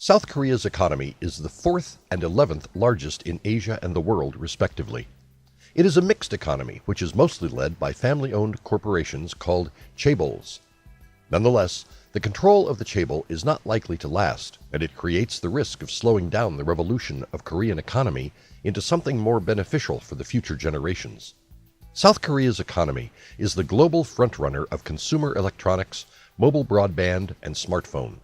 South Korea's economy is the 4th and 11th largest in Asia and the world, respectively. It is a mixed economy, which is mostly led by family-owned corporations called chaebols. Nonetheless, the control of the chaebol is not likely to last, and it creates the risk of slowing down the revolution of Korean economy into something more beneficial for the future generations. South Korea's economy is the global frontrunner of consumer electronics, mobile broadband, and smartphone.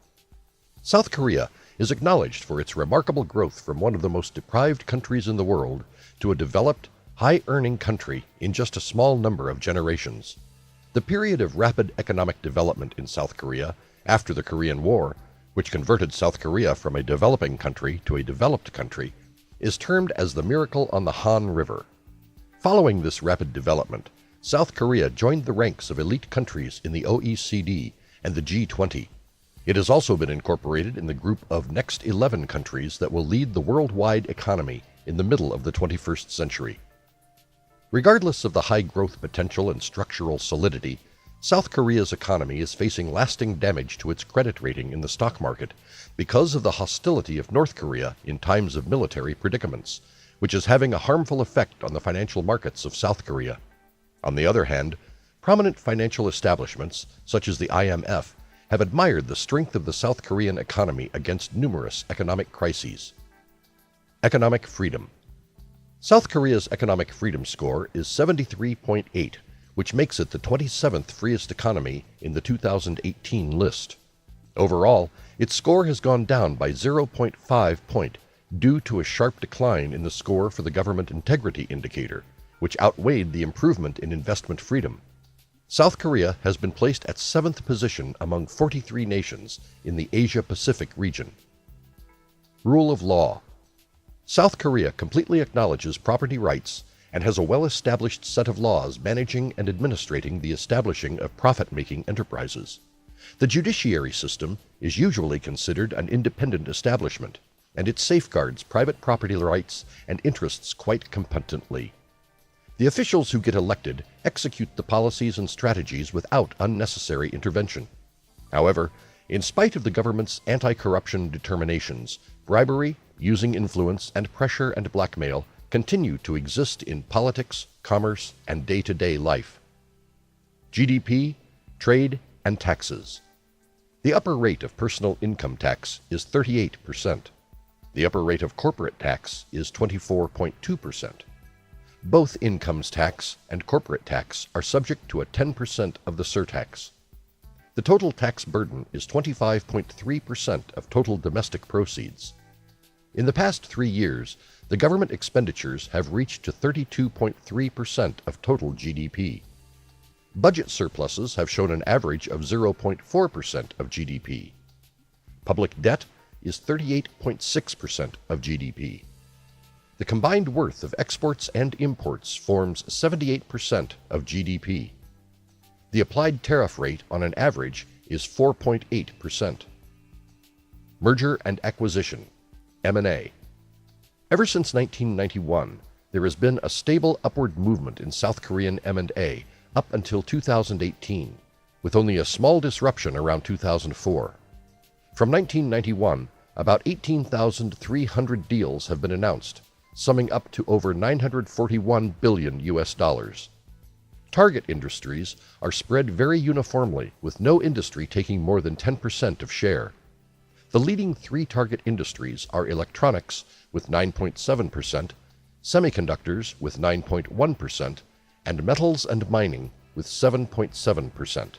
South Korea is acknowledged for its remarkable growth from one of the most deprived countries in the world to a developed, high-earning country in just a small number of generations. The period of rapid economic development in South Korea after the Korean War, which converted South Korea from a developing country to a developed country, is termed as the Miracle on the Han River. Following this rapid development, South Korea joined the ranks of elite countries in the OECD and the G20. It has also been incorporated in the group of next 11 countries that will lead the worldwide economy in the middle of the 21st century. Regardless of the high growth potential and structural solidity, South Korea's economy is facing lasting damage to its credit rating in the stock market because of the hostility of North Korea in times of military predicaments, which is having a harmful effect on the financial markets of South Korea. On the other hand, prominent financial establishments, such as the IMF, have admired the strength of the South Korean economy against numerous economic crises. Economic freedom. South Korea's economic freedom score is 73.8, which makes it the 27th freest economy in the 2018 list. Overall, its score has gone down by 0.5 point due to a sharp decline in the score for the Government Integrity Indicator, which outweighed the improvement in investment freedom. South Korea has been placed at 7th position among 43 nations in the Asia-Pacific region. Rule of law. South Korea completely acknowledges property rights and has a well-established set of laws managing and administrating the establishing of profit-making enterprises. The judiciary system is usually considered an independent establishment, and it safeguards private property rights and interests quite competently. The officials who get elected execute the policies and strategies without unnecessary intervention. However, in spite of the government's anti-corruption determinations, bribery, using influence, and pressure and blackmail continue to exist in politics, commerce, and day-to-day life. GDP, trade, and taxes. The upper rate of personal income tax is 38%. The upper rate of corporate tax is 24.2%. Both incomes tax and corporate tax are subject to a 10% of the surtax. The total tax burden is 25.3% of total domestic proceeds. In the past 3 years, the government expenditures have reached to 32.3% of total GDP. Budget surpluses have shown an average of 0.4% of GDP. Public debt is 38.6% of GDP. The combined worth of exports and imports forms 78% of GDP. The applied tariff rate on an average is 4.8%. Merger and acquisition, M&A. Ever since 1991, there has been a stable upward movement in South Korean M&A up until 2018, with only a small disruption around 2004. From 1991, about 18,300 deals have been announced, summing up to over $941 billion US. Target industries are spread very uniformly, with no industry taking more than 10% of share. The leading 3 target industries are electronics with 9.7%, semiconductors with 9.1%, and metals and mining with 7.7%.